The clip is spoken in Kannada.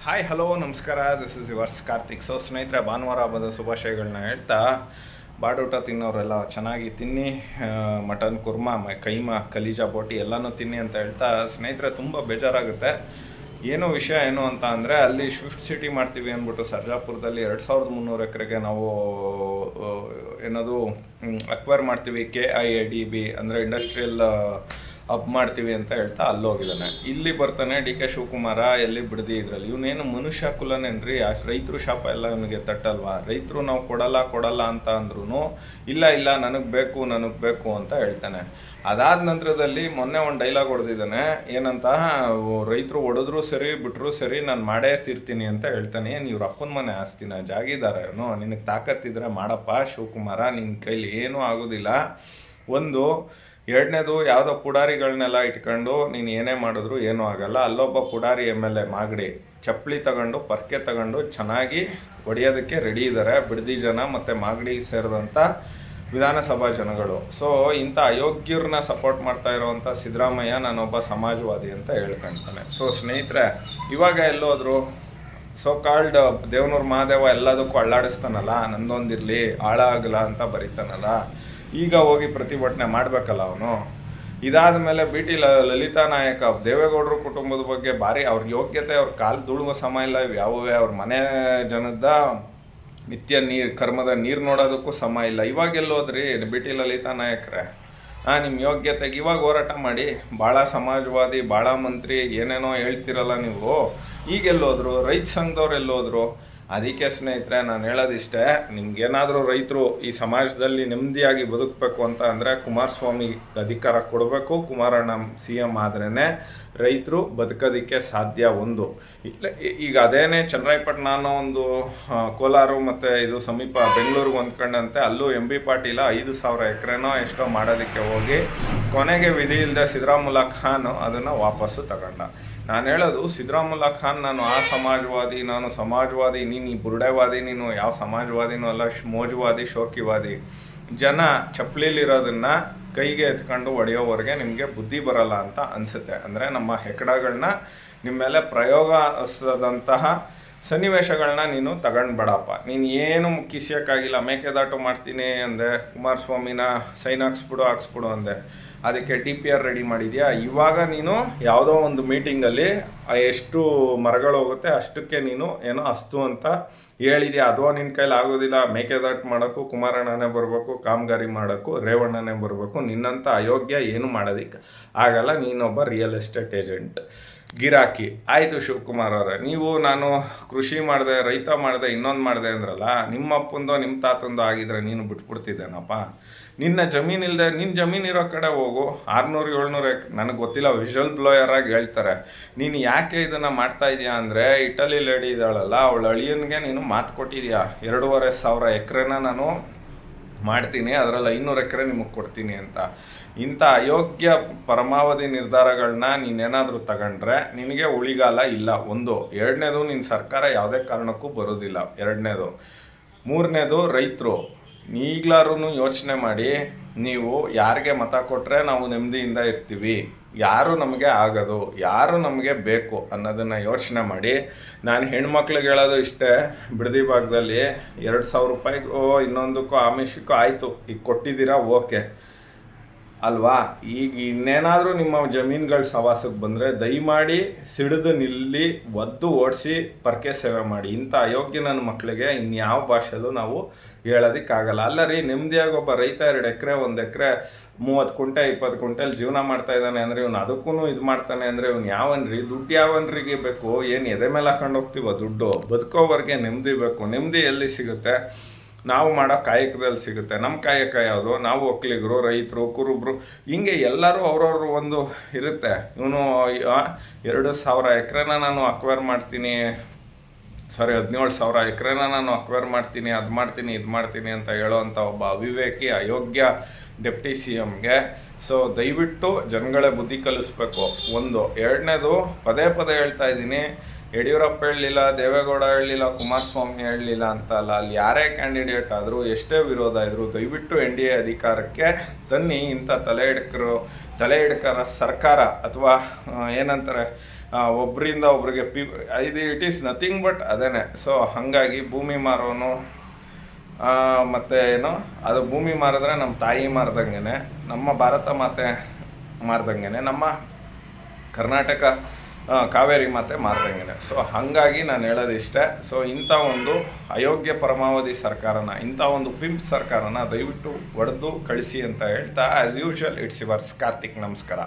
ಹಾಯ್ ಹಲೋ ನಮಸ್ಕಾರ, this is yours Karthik. So ಸ್ನೇಹಿತರೆ, ಭಾನುವಾರ ಹಬ್ಬದ ಶುಭಾಶಯಗಳನ್ನ ಹೇಳ್ತಾ, ಬಾಡೂಟ ತಿನ್ನೋರೆಲ್ಲ ಚೆನ್ನಾಗಿ ತಿನ್ನಿ, ಮಟನ್ ಕುರ್ಮಾ, ಕೈಮಾ, ಕಲೀಜಾ ಬೋಟಿ ಎಲ್ಲನೂ ತಿನ್ನಿ ಅಂತ ಹೇಳ್ತಾ, ಸ್ನೇಹಿತರೆ ತುಂಬ ಬೇಜಾರಾಗುತ್ತೆ. ವಿಷಯ ಏನು ಅಂತ ಅಂದರೆ, ಅಲ್ಲಿ ಶಿಫ್ಟ್ ಸಿಟಿ ಮಾಡ್ತೀವಿ ಅಂದ್ಬಿಟ್ಟು ಸರ್ಜಾಪುರದಲ್ಲಿ 2300 ಎಕರೆಗೆ ನಾವು ಏನದು ಅಕ್ವೈರ್ ಮಾಡ್ತೀವಿ, KIADB ಅಂದರೆ ಇಂಡಸ್ಟ್ರಿಯಲ್ ಅಪ್ ಮಾಡ್ತೀವಿ ಅಂತ ಹೇಳ್ತಾ ಅಲ್ಲೋಗಿದ್ದಾನೆ. ಇಲ್ಲಿ ಬರ್ತಾನೆ DK ಶಿವಕುಮಾರ, ಎಲ್ಲಿ ಬಿಡದಿ ಇದರಲ್ಲಿ ಇವನೇನು ಮನುಷ್ಯ ಕುಲನೇನ್ರಿ? ರೈತರು ಶಾಪ ಎಲ್ಲ ಇವನಿಗೆ ತಟ್ಟಲ್ವಾ? ರೈತರು ನಾವು ಕೊಡಲ್ಲ ಅಂತ ಅಂದ್ರೂ ಇಲ್ಲ ನನಗೆ ಬೇಕು ಅಂತ ಹೇಳ್ತಾನೆ. ಅದಾದ ನಂತರದಲ್ಲಿ ಮೊನ್ನೆ ಒಂದು ಡೈಲಾಗ್ ಹೊಡೆದಿದ್ದಾನೆ, ಏನಂತ, ರೈತರು ಹೊಡೆದ್ರು ಸರಿ ಬಿಟ್ಟರು ಸರಿ ನಾನು ಮಾಡೇ ತೀರ್ತೀನಿ ಅಂತ ಹೇಳ್ತಾನೆ. ಏನು ಇವ್ರ ಅಪ್ಪನ ಮನೆ ಆಸ್ತಿನ, ಜಾಗಿದಾರ ಇವನು? ನಿನಗೆ ತಾಕತ್ತಿದ್ರೆ ಮಾಡಪ್ಪ ಶಿವಕುಮಾರ, ನಿನ್ನ ಕೈಲಿ ಏನೂ ಆಗೋದಿಲ್ಲ. ಒಂದು ಎರಡನೇದು, ಯಾವುದೋ ಪುಡಾರಿಗಳನ್ನೆಲ್ಲ ಇಟ್ಕೊಂಡು ನೀನು ಏನೇ ಮಾಡಿದ್ರು ಏನೂ ಆಗಲ್ಲ. ಅಲ್ಲೊಬ್ಬ ಪುಡಾರಿ MLA ಮಾಗಡಿ ಚಪ್ಪಲಿ ತಗೊಂಡು ಪರ್ಕೆ ತಗೊಂಡು ಚೆನ್ನಾಗಿ ಹೊಡೆಯೋದಕ್ಕೆ ರೆಡಿ ಇದ್ದಾರೆ ಬಿಡದಿ ಜನ ಮತ್ತು ಮಾಗಡಿ ಸೇರಿದಂಥ ವಿಧಾನಸಭಾ ಜನಗಳು. ಸೊ ಇಂಥ ಅಯೋಗ್ಯರನ್ನ ಸಪೋರ್ಟ್ ಮಾಡ್ತಾ ಇರೋವಂಥ ಸಿದ್ದರಾಮಯ್ಯ ನಾನೊಬ್ಬ ಸಮಾಜವಾದಿ ಅಂತ ಹೇಳ್ಕೊಳ್ತಾನೆ. ಸೊ ಸ್ನೇಹಿತರೆ, ಇವಾಗ ಎಲ್ಲೋದ್ರು ಸೋ ಕಾಲ್ಡ್ ದೇವನೂರು ಮಹಾದೇವ ಎಲ್ಲದಕ್ಕೂ ಅಳ್ಳಾಡಿಸ್ತಾನಲ್ಲ, ನಂದೊಂದಿರಲಿ ಹಾಳಾಗಲ್ಲ ಅಂತ ಬರೀತಾನಲ್ಲ, ಈಗ ಹೋಗಿ ಪ್ರತಿಭಟನೆ ಮಾಡಬೇಕಲ್ಲ ಅವನು. ಇದಾದ ಮೇಲೆ BT ಲಲಿತಾ ನಾಯಕ, ದೇವೇಗೌಡರು ಕುಟುಂಬದ ಬಗ್ಗೆ ಭಾರಿ ಅವ್ರ ಯೋಗ್ಯತೆ, ಅವ್ರ ಕಾಲು ದುಳುವ ಸಮ ಇಲ್ಲ, ಯಾವುವೇ ಅವ್ರ ಮನೆ ಜನದ ನಿತ್ಯ ಕರ್ಮದ ನೀರು ನೋಡೋದಕ್ಕೂ ಸಮ ಇಲ್ಲ. ಇವಾಗೆಲ್ಲೋದ್ರಿ BT ಲಲಿತಾ ನಾಯಕರೇ? ನಿಮ್ಮ ಯೋಗ್ಯತೆಗೆ ಇವಾಗ ಹೋರಾಟ ಮಾಡಿ, ಭಾಳ ಸಮಾಜವಾದಿ, ಭಾಳ ಮಂತ್ರಿ ಏನೇನೋ ಹೇಳ್ತಿರಲ್ಲ ನೀವು, ಈಗೆಲ್ಲೋದ್ರು? ರೈತ ಸಂಘದವ್ರು ಎಲ್ಲೋದ್ರು? ಅದಕ್ಕೆ ಸ್ನೇಹಿತರೆ, ನಾನು ಹೇಳೋದಿಷ್ಟೇ, ನಿಮ್ಗೇನಾದರೂ ರೈತರು ಈ ಸಮಾಜದಲ್ಲಿ ನೆಮ್ಮದಿಯಾಗಿ ಬದುಕಬೇಕು ಅಂತ ಅಂದರೆ ಕುಮಾರಸ್ವಾಮಿ ಅಧಿಕಾರ ಕೊಡಬೇಕು. ಕುಮಾರಣ್ಣ CM ಆದ್ರೇ ರೈತರು ಬದುಕೋದಕ್ಕೆ ಸಾಧ್ಯ. ಒಂದು ಈಗ ಅದೇನೇ ಚನ್ನರಾಯಪಟ್ಟಣ ಅನ್ನೋ ಒಂದು ಕೋಲಾರ ಮತ್ತು ಇದು ಸಮೀಪ ಬೆಂಗಳೂರಿಗೆ ಹೊಂದ್ಕೊಂಡಂತೆ ಅಲ್ಲೂ MB ಪಾಟೀಲ 5,000 ಎಕರೆನೋ ಎಷ್ಟೋ ಮಾಡೋದಕ್ಕೆ ಹೋಗಿ ಕೊನೆಗೆ ವಿಧಿ ಇಲ್ಲದೆ ಸಿದ್ದರಾಮುಲ್ಲಾ ಖಾನ್ ಅದನ್ನು ವಾಪಸ್ಸು ತಗೊಂಡ. ನಾನು ಹೇಳೋದು, ಸಿದ್ದರಾಮುಲ್ಲಾ ಖಾನ್ ನಾನು ಸಮಾಜವಾದಿ, ನೀನು ಈ ಬುರುಡೆವಾದಿ, ನೀನು ಯಾವ ಸಮಾಜವಾದಿನೂ ಅಲ್ಲ, ಮೋಜುವಾದಿ, ಶೋಕಿವಾದಿ. ಜನ ಚಪ್ಪಲಿಲಿರೋದನ್ನು ಕೈಗೆ ಎತ್ಕೊಂಡು ಹೊಡೆಯೋವರೆಗೆ ನಿಮಗೆ ಬುದ್ಧಿ ಬರಲ್ಲ ಅಂತ ಅನಿಸುತ್ತೆ. ಅಂದರೆ ನಮ್ಮ ಹೆಕಡಗಳನ್ನ ನಿಮ್ಮ ಮೇಲೆ ಪ್ರಯೋಗಿಸದಂತಹ ಸನ್ನಿವೇಶಗಳನ್ನ ನೀನು ತಗೊಂಡ್ಬೇಡಪ್ಪ. ನೀನು ಏನು ಕಿಸಿಯೋಕ್ಕಾಗಿಲ್ಲ, ಮೇಕೆದಾಟು ಮಾಡ್ತೀನಿ ಅಂದೆ, ಕುಮಾರಸ್ವಾಮಿನ ಸೈನ್ ಹಾಕ್ಸ್ಬಿಡು ಅಂದೆ, ಅದಕ್ಕೆ TPR ರೆಡಿ ಮಾಡಿದ್ಯಾ. ಇವಾಗ ನೀನು ಯಾವುದೋ ಒಂದು ಮೀಟಿಂಗಲ್ಲಿ ಎಷ್ಟು ಮರಗಳು ಹೋಗುತ್ತೆ ಅಷ್ಟಕ್ಕೆ ನೀನು ಏನೋ ಅಸ್ತು ಅಂತ ಹೇಳಿದ್ಯಾ. ಅಥವಾ ನಿನ್ನ ಕೈಲಿ ಆಗೋದಿಲ್ಲ, ಮೇಕೆದಾಟು ಮಾಡೋಕ್ಕೂ ಕುಮಾರಣ್ಣನೇ ಬರಬೇಕು, ಕಾಮಗಾರಿ ಮಾಡೋಕ್ಕೂ ರೇವಣ್ಣನೇ ಬರಬೇಕು. ನಿನ್ನಂಥ ಅಯೋಗ್ಯ ಏನು ಮಾಡೋದಕ್ಕೆ ಆಗಲ್ಲ, ನೀನೊಬ್ಬ ರಿಯಲ್ ಎಸ್ಟೇಟ್ ಏಜೆಂಟ್, ಗಿರಾಕಿ. ಆಯಿತು ಶಿವಕುಮಾರ್ ಅವರೇ, ನಾನು ಕೃಷಿ ಮಾಡಿದೆ, ರೈತ ಮಾಡಿದೆ, ಇನ್ನೊಂದು ಮಾಡಿದೆ ಅಂದ್ರಲ್ಲ, ನಿಮ್ಮ ಅಪ್ಪಂದೋ ನಿಮ್ಮ ತಾತಂದೋ ಆಗಿದ್ರೆ ನೀನು ಬಿಟ್ಬಿಡ್ತಿದ್ದೇನಪ್ಪ? ನಿನ್ನ ಜಮೀನಿಲ್ಲದೆ, ನಿನ್ನ ಜಮೀನಿರೋ ಕಡೆ ಹೋಗು. 600-700 ನನಗೆ ಗೊತ್ತಿಲ್ಲ, ವಿಷಲ್ ಬ್ಲೋಯರ್ ಆಗಿ ಹೇಳ್ತಾರೆ. ನೀನು ಯಾಕೆ ಇದನ್ನು ಮಾಡ್ತಾ ಇದೆಯಾ ಅಂದರೆ, ಇಟಲಿ ಲೇಡಿ ಇದ್ದಾಳಲ್ಲ, ಅವಳ ಅಳಿಯನಿಗೆ ನೀನು ಮಾತು ಕೊಟ್ಟಿದ್ಯಾ, 2,500 ಎಕರೆನ ನಾನು ಮಾಡ್ತೀನಿ, ಅದರಲ್ಲಿ 500 ಎಕರೆ ನಿಮಗೆ ಕೊಡ್ತೀನಿ ಅಂತ. ಇಂಥ ಅಯೋಗ್ಯ ಪರಮಾವಧಿ ನಿರ್ಧಾರಗಳನ್ನ ನೀನೇನಾದರೂ ತಗೊಂಡ್ರೆ ನಿನಗೆ ಉಳಿಗಾಲ ಇಲ್ಲ. ಒಂದು. ಎರಡನೇದು, ನಿನ್ನ ಸರ್ಕಾರ ಯಾವುದೇ ಕಾರಣಕ್ಕೂ ಬರೋದಿಲ್ಲ. ಎರಡನೇದು. ಮೂರನೇದು, ರೈತರು ಈಗಲಾರು ಯೋಚನೆ ಮಾಡಿ, ನೀವು ಯಾರಿಗೆ ಮತ ಕೊಟ್ಟರೆ ನಾವು ನೆಮ್ಮದಿಯಿಂದ ಇರ್ತೀವಿ, ಯಾರು ನಮಗೆ ಆಗೋದು, ಯಾರು ನಮಗೆ ಬೇಕು ಅನ್ನೋದನ್ನು ಯೋಚನೆ ಮಾಡಿ. ನಾನು ಹೆಣ್ಮಕ್ಳಿಗೆ ಹೇಳೋದು ಇಷ್ಟೇ, ಬಿಡದಿ ಭಾಗದಲ್ಲಿ 2,000 ರೂಪಾಯಿಗೂ ಇನ್ನೊಂದಕ್ಕೂ ಆಮಿಷಕ್ಕೂ ಆಯಿತು, ಈಗ ಕೊಟ್ಟಿದ್ದೀರಾ ಓಕೆ ಅಲ್ವಾ. ಈಗ ಇನ್ನೇನಾದರೂ ನಿಮ್ಮ ಜಮೀನುಗಳ ಸವಾಸಕ್ಕೆ ಬಂದರೆ ದಯಮಾಡಿ ಸಿಡಿದು ನಿಲ್ಲಿ, ಒದ್ದು ಓಡಿಸಿ ಪರ್ಕೆ ಸೇವೆ ಮಾಡಿ. ಇಂಥ ಅಯೋಗ್ಯ ನನ್ನ ಮಕ್ಕಳಿಗೆ ಇನ್ಯಾವ ಭಾಷೆಯಲ್ಲೂ ನಾವು ಹೇಳೋದಕ್ಕಾಗಲ್ಲ. ಅಲ್ಲ ರೀ, ನೆಮ್ಮದಿಯಾಗಿ ಒಬ್ಬ ರೈತ 2 ಎಕರೆ 1 ಎಕರೆ 30 ಕುಂಟೆ 20 ಕುಂಟೆಲ್ ಜೀವನ ಮಾಡ್ತಾ ಇದ್ದಾನೆ ಅಂದರೆ, ಇವನು ಅದಕ್ಕೂ ಇದು ಮಾಡ್ತಾನೆ ಅಂದರೆ ಇವನು ಯಾವನ್ರಿ? ದುಡ್ಡು ಯಾವನ್ರಿಗೆ ಬೇಕು? ಏನು ಎದೆ ಮೇಲೆ ಹಾಕೊಂಡು ಹೋಗ್ತೀವೋ ದುಡ್ಡು? ಬದುಕೋವರೆಗೆ ನೆಮ್ಮದಿ ಬೇಕು. ನೆಮ್ಮದಿ ಎಲ್ಲಿ ಸಿಗುತ್ತೆ? ನಾವು ಮಾಡೋ ಕಾಯಕದಲ್ಲಿ ಸಿಗುತ್ತೆ. ನಮ್ಮ ಕಾಯಕ ಯಾವುದು? ನಾವು ಒಕ್ಕಲಿಗರು, ರೈತರು, ಕುರುಬರು, ಹಿಂಗೆ ಎಲ್ಲರೂ ಅವ್ರವ್ರು ಒಂದು ಇರುತ್ತೆ. ಇವನು 2,000 ಎಕರೆನ ನಾನು ಅಕ್ವೈರ್ ಮಾಡ್ತೀನಿ, 17,000 ಎಕರೆನ ನಾನು ಅಕ್ವೈರ್ ಮಾಡ್ತೀನಿ, ಅದು ಮಾಡ್ತೀನಿ ಇದು ಮಾಡ್ತೀನಿ ಅಂತ ಹೇಳೋವಂಥ ಒಬ್ಬ ಅವಿವೇಕಿ ಅಯೋಗ್ಯ ಡೆಪ್ಟಿ CMಗೆ ಸೊ ದಯವಿಟ್ಟು ಜನಗಳೇ ಬುದ್ಧಿ ಕಲಿಸ್ಬೇಕು. ಒಂದು. ಎರಡನೇದು, ಪದೇ ಹೇಳ್ತಾ ಇದ್ದೀನಿ, ಯಡಿಯೂರಪ್ಪ ಹೇಳಲಿಲ್ಲ, ದೇವೇಗೌಡ ಹೇಳಲಿಲ್ಲ, ಕುಮಾರಸ್ವಾಮಿ ಹೇಳಲಿಲ್ಲ ಅಂತ ಅಲ್ಲ. ಅಲ್ಲಿ ಯಾರೇ ಕ್ಯಾಂಡಿಡೇಟ್ ಆದರೂ, ಎಷ್ಟೇ ವಿರೋಧ ಇದ್ದರೂ ದಯವಿಟ್ಟು NDA ಅಧಿಕಾರಕ್ಕೆ ತನ್ನಿ. ಇಂಥ ತಲೆ ಹಿಡ್ಕರ ಸರ್ಕಾರ ಅಥವಾ ಏನಂತಾರೆ ಒಬ್ಬರಿಂದ ಒಬ್ರಿಗೆ ಇದು ಇಟ್ ಈಸ್ ನಥಿಂಗ್ ಬಟ್ ಅದೇನೆ. ಸೊ ಹಾಗಾಗಿ ಭೂಮಿ ಮಾರೋನು ಮತ್ತು ಏನು ಅದು ಭೂಮಿ ಮಾರಿದ್ರೆ ನಮ್ಮ ತಾಯಿ ಮಾರ್ದಂಗೆ, ನಮ್ಮ ಭಾರತ ಮಾತೆ ಮಾರ್ದಂಗೆ, ನಮ್ಮ ಕರ್ನಾಟಕ ಕಾವೇರಿ ಮಾತೆ ಮಾರ್ದಂಗೆ. ಸೊ ಹಾಗಾಗಿ ನಾನು ಹೇಳೋದಿಷ್ಟೇ. ಸೊ ಇಂಥ ಒಂದು ಅಯೋಗ್ಯ ಪರಮಾವಧಿ ಸರ್ಕಾರನ, ಇಂಥ ಒಂದು ಪಿಂಪ್ ಸರ್ಕಾರನ ದಯವಿಟ್ಟು ಹೊಡೆದು ಕಳಿಸಿ ಅಂತ ಹೇಳ್ತಾ, as usual it's yours Karthik. ನಮಸ್ಕಾರ.